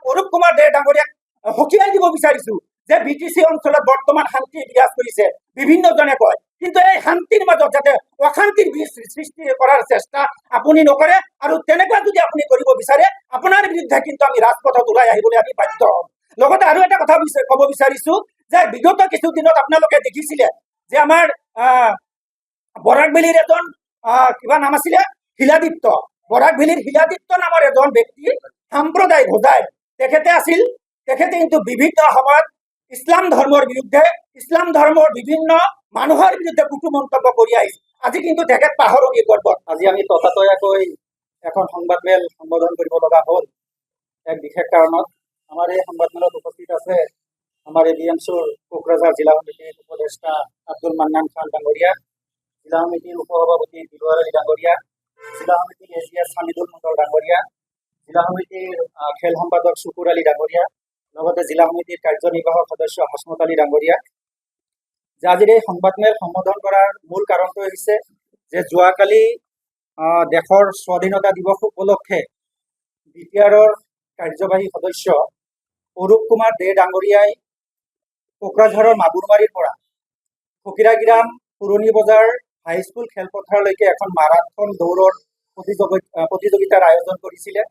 অৰূপ কুমাৰ দে ডাঙৰীয়াক সকীয়াই দিব বিচাৰিছো যে বিটিচি অঞ্চলত বৰ্তমান শান্তি বিৰাজ কৰিছে বিভিন্নজনে কয়, কিন্তু এই শান্তিৰ মাজত যাতে অশান্তিৰ সৃষ্টি কৰাৰ চেষ্টা আপুনি নকৰে, আৰু তেনেকুৱা যদি আপুনি কৰিব বিচাৰে আপোনাৰ বিৰুদ্ধে কিন্তু আমি ৰাজপথত ওলাই আহিবলৈ আমি বাধ্য হ'ম। লগতে আৰু এটা কথা ক'ব বিচাৰিছো যে বিগত কিছুদিনত আপোনালোকে দেখিছিলে যে আমাৰ বৰাকভেলীৰ এজন কিবা নাম আছিলে শিলাদিত্য, বৰাকভেলীৰ শিলাদিত্য নামৰ এজন ব্যক্তি সাম্প্ৰদায়িক হোজাই তেখেতে কিন্তু বিভিন্ন সময়ত ইছলাম ধৰ্মৰ বিৰুদ্ধে, ইছলাম ধৰ্মৰ বিভিন্ন মানুহৰ বিৰুদ্ধে কুটু মন্তব্য কৰি আহিছে। আজি কিন্তু তেখেত পাহৰণি গৰ্বত। আজি আমি ততাতৈয়াকৈ এখন সংবাদমেল সম্বোধন কৰিব লগা হ'ল এক বিশেষ কাৰণত। আমাৰ এই সংবাদমেলত উপস্থিত আছে আমাৰ ABMCৰ কোকৰাঝাৰ জিলা সমিতিৰ উপদেষ্টা আব্দুল মান্নান খান ডাঙৰীয়া, জিলা সমিতিৰ উপসভাপতি দিলৱাৰ আলী ডাঙৰীয়া, জিলা সমিতিৰ AGS হামিদুল মণ্ডল ডাঙৰীয়া, জিলা সমিতিৰ খেল সম্পাদক শুকুৰ আলী ডাঙৰীয়া, লগতে জিলা সমিতিৰ কাৰ্যনিৰ্বাহক সদস্য হাসমত আলী ডাঙৰীয়া। যে আজিৰ এই সংবাদমেল সম্বোধন কৰাৰ মূল কাৰণটো হৈছে যে যোৱাকালি দেশৰ স্বাধীনতা দিৱস উপলক্ষে BTRৰ কাৰ্যবাহী সদস্য অৰূপ কুমাৰ দে ডাঙৰীয়াই কোকৰাঝাৰৰ মাগুৰমাৰীৰ পৰা ফকিৰাগিৰাম পুৰণি বজাৰ হাইস্কুল খেলপথাৰলৈকে এখন মাৰাথন দৌৰৰ প্ৰতিযোগিতাৰ আয়োজন কৰিছিলে,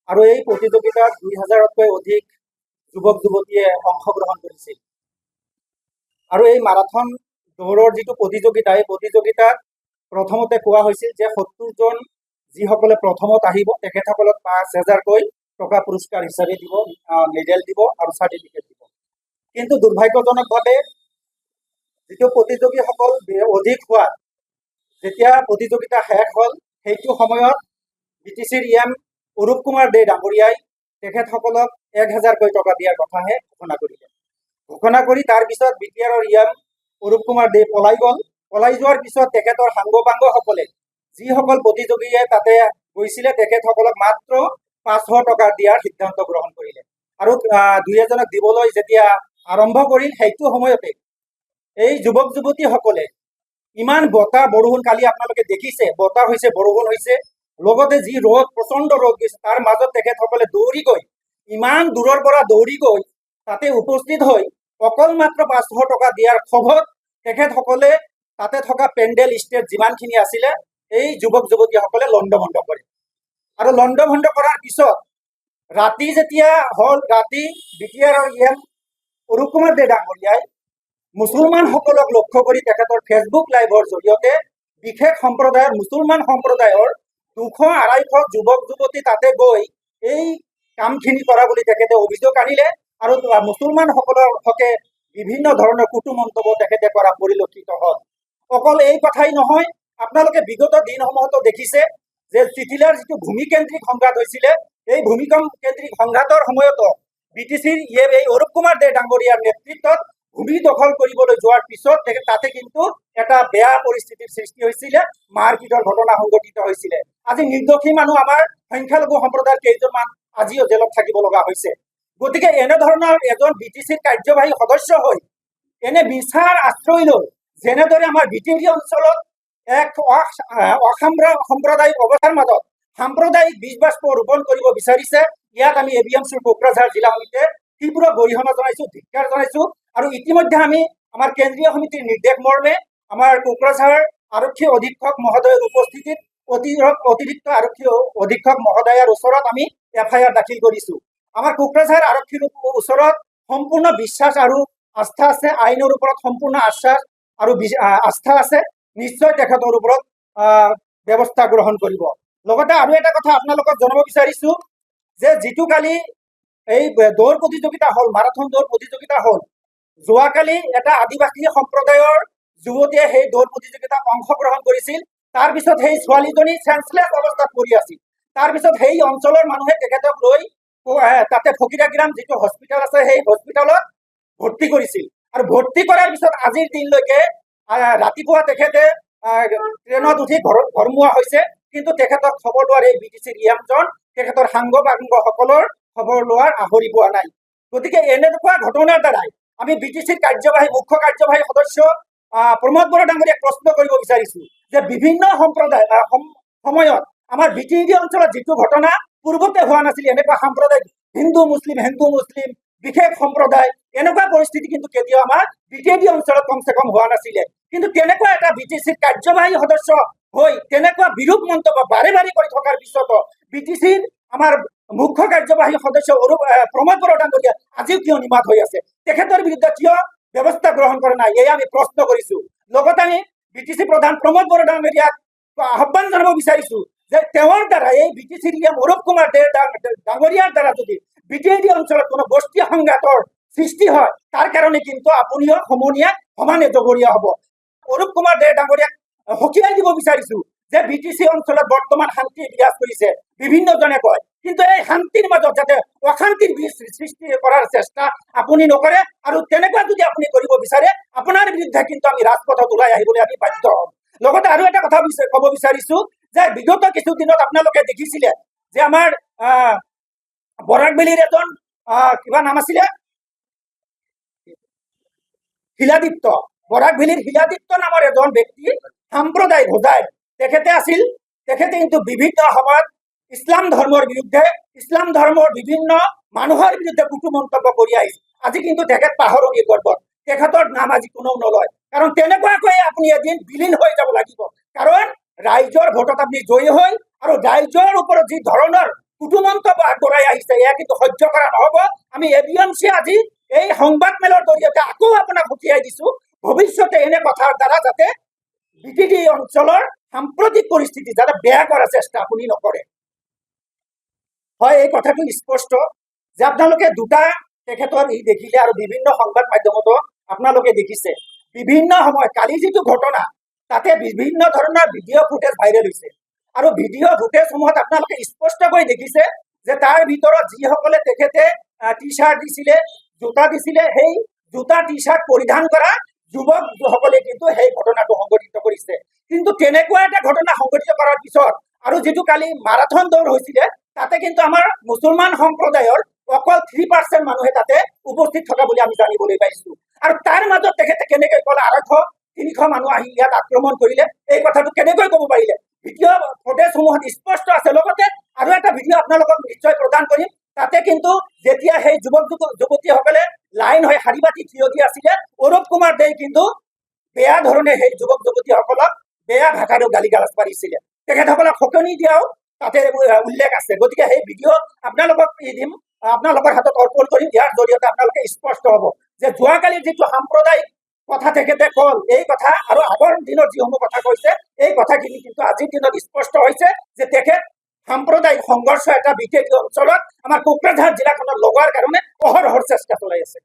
আৰু এই প্ৰতিযোগিতাত 2000তকৈ অধিক যুৱক যুৱতীয়ে অংশগ্ৰহণ কৰিছিল। আৰু এই মাৰাথন দৌৰৰ যিটো প্ৰতিযোগিতা, এই প্ৰতিযোগিতাত প্ৰথমতে কোৱা হৈছিল যে 70জন যিসকলে প্ৰথমত আহিব তেখেতসকলক 5000কৈ টকা পুৰস্কাৰ হিচাপে দিব, মেডেল দিব আৰু চাৰ্টিফিকেট দিব। কিন্তু দুৰ্ভাগ্যজনকভাৱে যিটো প্ৰতিযোগীসকল অধিক হোৱাত যেতিয়া প্ৰতিযোগিতা শেষ হ'ল, সেইটো সময়ত BTCৰ অৰূপ কুমাৰ দে ডাঙৰীয়াই তেখেতসকলক 1000কৈ টকা দিয়াৰ কথাহে ঘোষণা কৰিলে। ঘোষণা কৰি তাৰ পিছত BTRৰ অৰূপ কুমাৰ দে পলাই যোৱাৰ পিছত তেখেতৰ সাংগ পাংগসকলে যিসকল প্ৰতিযোগীয়ে তাতে গৈছিলে তেখেতসকলক মাত্ৰ 500 টকা দিয়াৰ সিদ্ধান্ত গ্ৰহণ কৰিলে। আৰু 2-এজনক দিবলৈ যেতিয়া আৰম্ভ কৰিল, সেইটো সময়তে এই যুৱক যুৱতীসকলে ইমান বতাহ বৰষুণ, কালি আপোনালোকে দেখিছে বতাহ হৈছে, বৰষুণ হৈছে, লগতে যি ৰ'দ, প্ৰচণ্ড ৰ'দ গৈছে, তাৰ মাজত তেখেতসকলে দৌৰি গৈ, ইমান দূৰৰ পৰা দৌৰি গৈ তাতে উপস্থিত হৈ অকল মাত্ৰ 500 টকা দিয়াৰ ক্ষোভত তেখেতসকলে তাতে থকা পেণ্ডেল ষ্টেজ যিমানখিনি আছিলে এই যুৱক যুৱতীসকলে লণ্ডভণ্ড কৰে। আৰু লণ্ডভণ্ড কৰাৰ পিছত ৰাতি যেতিয়া হ'ল, ৰাতি BTRৰ অৰূপ কুমাৰ দে ডাঙৰীয়াই মুছলমানসকলক লক্ষ্য কৰি তেখেতৰ ফেচবুক লাইভৰ জৰিয়তে বিশেষ সম্প্ৰদায়ৰ, মুছলমান সম্প্ৰদায়ৰ 200-250 যুৱক যুৱতী তাতে গৈ এই কামখিনি কৰা বুলি তেখেতে অভিযোগ আনিলে, আৰু মুছলমানসকলৰ হকে বিভিন্ন ধৰণৰ কুটু মন্তব্য তেখেতে কৰা পৰিলক্ষিত হ'ল। অকল এই কথাই নহয়, আপোনালোকে বিগত দিনসমূহতো দেখিছে যে চিঠিলাৰ যিটো ভূমিকেন্দ্ৰিক সংঘাত হৈছিলে, এই ভূমিকেন্দ্ৰিক সংঘাতৰ সময়তো BTCৰ এই অৰূপ কুমাৰ দে ডাঙৰীয়াৰ নেতৃত্বত ভূমি দখল কৰিবলৈ যোৱাৰ পিছত তাতে কিন্তু এটা বেয়া পৰিস্থিতিৰ সৃষ্টি হৈছিলে, মাৰপিটৰ ঘটনা সংঘটিত হৈছিলে। আজি নিৰ্দোষী মানুহ, আমাৰ সংখ্যালঘু সম্প্ৰদায়ৰ কেইজনমান আজিও জেলত থাকিব লগা হৈছে। গতিকে এনেধৰণৰ এজন BTCৰ কাৰ্যবাহী সদস্য হৈ এনে মিছাৰ আশ্ৰয় লৈ যেনেদৰে আমাৰ BTC অঞ্চলত এক অসাম্প্ৰদায়িক অৱস্থাৰ মাজত সাম্প্ৰদায়িক বীজ বাষ্প ৰোপণ কৰিব বিচাৰিছে, ইয়াত আমি ABMCৰ কোকৰাঝাৰ জিলা সমিতিয়ে তীব্ৰ গৰিহণা জনাইছো, ধিক্কাৰ জনাইছো। আৰু ইতিমধ্যে আমি আমাৰ কেন্দ্ৰীয় সমিতিৰ নিৰ্দেশ মৰ্মে আমাৰ কোকৰাঝাৰ আৰক্ষী অধীক্ষক মহোদয়ৰ উপস্থিতিত অতিৰিক্ত আৰক্ষী অধীক্ষক মহোদয়ৰ ওচৰত আমি FIR দাখিল কৰিছো। আমাৰ কোকৰাঝাৰ আৰক্ষীৰ ওচৰত সম্পূৰ্ণ বিশ্বাস আৰু আস্থা আছে, আইনৰ ওপৰত সম্পূৰ্ণ আশ্বাস আৰু আস্থা আছে, নিশ্চয় তেখেতৰ ওপৰত ব্যৱস্থা গ্ৰহণ কৰিব। লগতে আৰু এটা কথা আপোনালোকক জনাব বিচাৰিছো যে যিটো কালি এই দৌৰ প্ৰতিযোগিতা হ'ল, মাৰাথন দৌৰ প্ৰতিযোগিতা হ'ল, যোৱাকালি এটা আদিবাসী সম্প্ৰদায়ৰ যুৱতীয়ে সেই দৌৰ প্ৰতিযোগিতাত অংশগ্ৰহণ কৰিছিল। তাৰপিছত সেই ছোৱালীজনী চেঞ্চলেছ অৱস্থাত পৰি আছিল। তাৰপিছত সেই অঞ্চলৰ মানুহে তেখেতক লৈ তাতে ফকিৰাগিৰাম যিটো হস্পিটেল আছে সেই হস্পিটেলত ভৰ্তি কৰিছিল। আৰু ভৰ্তি কৰাৰ পিছত আজিৰ দিনলৈকে ৰাতিপুৱা তেখেতে ট্ৰেইনত উঠি ঘৰমুৱা হৈছে, কিন্তু তেখেতক খবৰ লোৱাৰ এই BTCৰ জন তেখেতৰ সাংগ পাংগসকলৰ খবৰ লোৱাৰ আহৰি পোৱা নাই। গতিকে এনেকুৱা ঘটনাৰ দ্বাৰাই আমি BTCৰ মুখ্য কাৰ্যবাহী সদস্য প্ৰমোদ বৰা ডাঙৰীয়াক প্ৰশ্ন কৰিব বিচাৰিছো যে বিভিন্ন সম্প্ৰদায় সময়ত আমাৰ BTC অঞ্চলত যিটো ঘটনা পূৰ্বতে হোৱা নাছিল, এনেকুৱা সাম্প্ৰদায়িক হিন্দু মুছলিম বিশেষ সম্প্ৰদায় এনেকুৱা পৰিস্থিতি কিন্তু কেতিয়াও আমাৰ বিটিএডি অঞ্চলত কমচে কম হোৱা নাছিলে। কিন্তু তেনেকুৱা এটা বিটিচিৰ কাৰ্যবাহী সদস্য হৈ তেনেকুৱা বিৰূপ মন্তব্য বাৰে বাৰে কৰি থকাৰ পিছতো বিটিচিৰ আমাৰ মুখ্য কাৰ্যবাহী সদস্য প্ৰমোদ বড়ো ডাঙৰীয়া আজিও কিয় নিমাত হৈ আছে? তেখেতৰ বিৰুদ্ধে কিয় ব্যৱস্থা গ্ৰহণ কৰা নাই? এই আমি প্ৰশ্ন কৰিছো। লগতে আমি বিটিচি প্ৰধান প্ৰমোদ বড়ো ডাঙৰীয়াক আহ্বান জনাব বিচাৰিছো যে তেওঁৰ দ্বাৰা এই বিটিচিৰ অৰূপ কুমাৰ দে ডাঙৰীয়াৰ দ্বাৰা যদি বিটিএডি অঞ্চলত কোনো বস্তি সংঘাতৰ সৃষ্টি হয় তাৰ কাৰণে কিন্তু আপুনিও সমনীয়া সমানে জগৰীয়া হ'ব। অৰূপ কুমাৰ দে ডাঙৰীয়াক সকীয়াই দিব বিচাৰিছো যে বিটিচি অঞ্চলত বৰ্তমান শান্তি বিৰাজ কৰিছে বিভিন্নজনে কয়, কিন্তু এই শান্তিৰ মাজত যাতে অশান্তিৰ সৃষ্টি কৰাৰ চেষ্টা আপুনি নকৰে, আৰু তেনেকুৱা যদি আপুনি কৰিব বিচাৰে আপোনাৰ বিৰুদ্ধে কিন্তু আমি ৰাজপথত ওলাই আহিবলৈ আমি বাধ্য হ'ম। লগতে আৰু এটা কথা ক'ব বিচাৰিছো যে বিগত কিছুদিনত আপোনালোকে দেখিছিলে যে আমাৰ বৰাকভেলীৰ এজন কিবা নাম আছিলে শিলাদিত্য, বৰাকভেলীৰ শিলাদিত্য নামৰ এজন ব্যক্তি সাম্প্ৰদায়িক হোজাই তেখেতে কিন্তু বিভিন্ন সময়ত ইছলাম ধৰ্মৰ বিৰুদ্ধে ইছলাম ধৰ্মৰ বিভিন্ন মানুহৰ বিৰুদ্ধে কুটু মন্তব্য কৰি আহিছে। আজি কিন্তু তেখেত পাহৰণি গৰ্বত তেখেতৰ নাম আজি কোনেও নলয়, কাৰণ তেনেকুৱাকৈ আপুনি এদিন বিলীন হৈ যাব লাগিব। কাৰণ ৰাইজৰ ভোটত আপুনি জয়ী হৈ আৰু ৰাইজৰ ওপৰত যি ধৰণৰ কুটু মন্তব্য আগবঢ়াই আহিছে এয়া কিন্তু সহ্য কৰা নহ'ব। আমি এবিএমচি আজি এই সংবাদমেলৰ জৰিয়তে আকৌ আপোনাক সকীয়াই দিছো, ভৱিষ্যতে এনে কথাৰ দ্বাৰা যাতে বিটিডি অঞ্চলৰ সাম্প্ৰতিক পৰিস্থিতি যাতে বেয়া কৰাৰ চেষ্টা আপুনি নকৰে। হয়, এই কথাটো স্পষ্ট যে আপোনালোকে দুটা তেখেতৰ দেখিলে আৰু বিভিন্ন সংবাদ মাধ্যমতো আপোনালোকে দেখিছে বিভিন্ন সময়ত কালি যিটো ঘটনা তাতে বিভিন্ন ধৰণৰ ভিডিঅ' ফুটেজ ভাইৰেল হৈছে, আৰু ভিডিঅ' ফুটেজসমূহত আপোনালোকে স্পষ্টকৈ দেখিছে যে তাৰ ভিতৰত যিসকলে তেখেতে টি চাৰ্ট দিছিলে, জোতা দিছিলে, সেই জোতা টি চাৰ্ট পৰিধান কৰা যুৱকসকলে কিন্তু সেই ঘটনাটো সংঘটিত কৰিছে। কিন্তু তেনেকুৱা এটা ঘটনা সংঘটিত কৰাৰ পিছত আৰু যিটো কালি মাৰাথন দৌৰ হৈছিলে তাতে কিন্তু আমাৰ মুছলমান সম্প্ৰদায়ৰ অকল 3% মানুহে তাতে উপস্থিত থকা বুলি আমি জানিবলৈ পাইছো। আৰু তাৰ মাজত তেখেতে কেনেকৈ ক'লে 200-300 মানুহ আহি ইয়াত আক্ৰমণ কৰিলে, এই কথাটো কেনেকৈ ক'ব পাৰিলে? ভিডিঅ' ফুটেজসমূহত স্পষ্ট আছে। লগতে আৰু এটা ভিডিঅ' আপোনালোকক নিশ্চয় প্ৰদান কৰিম, তাতে কিন্তু যেতিয়া সেই যুৱতীসকলে লাইন হৈ শাৰী পাতি থিয় দি আছিলে অৰূপ কুমাৰ দে কিন্তু বেয়া ধৰণে সেই যুৱক যুৱতীসকলক বেয়া ভাষাৰে গালি গালাজ পাৰিছিলে। তেখেতসকলক সকনি দিয়াও তাতে উল্লেখ আছে। গতিকে সেই ভিডিঅ' আপোনালোকক দিম, আপোনালোকৰ হাতত অৰ্পণ কৰিম। ইয়াৰ জৰিয়তে আপোনালোকে স্পষ্ট হ'ব যে যোৱাকালি যিটো সাম্প্ৰদায়িক কথা তেখেতে কল, এই কথা আৰু আগৰ দিনত যিসমূহ কথা কৈছে এই কথাখিনি কিন্তু আজিৰ দিনত স্পষ্ট হৈছে যে তেখেত সাম্প্ৰদায়িক সংঘৰ্ষ এটা বিটিএডি অঞ্চলত আমাৰ কোকৰাঝাৰ জিলাখনত লগোৱাৰ কাৰণে অহৰহৰ চেষ্টা চলাই আছে।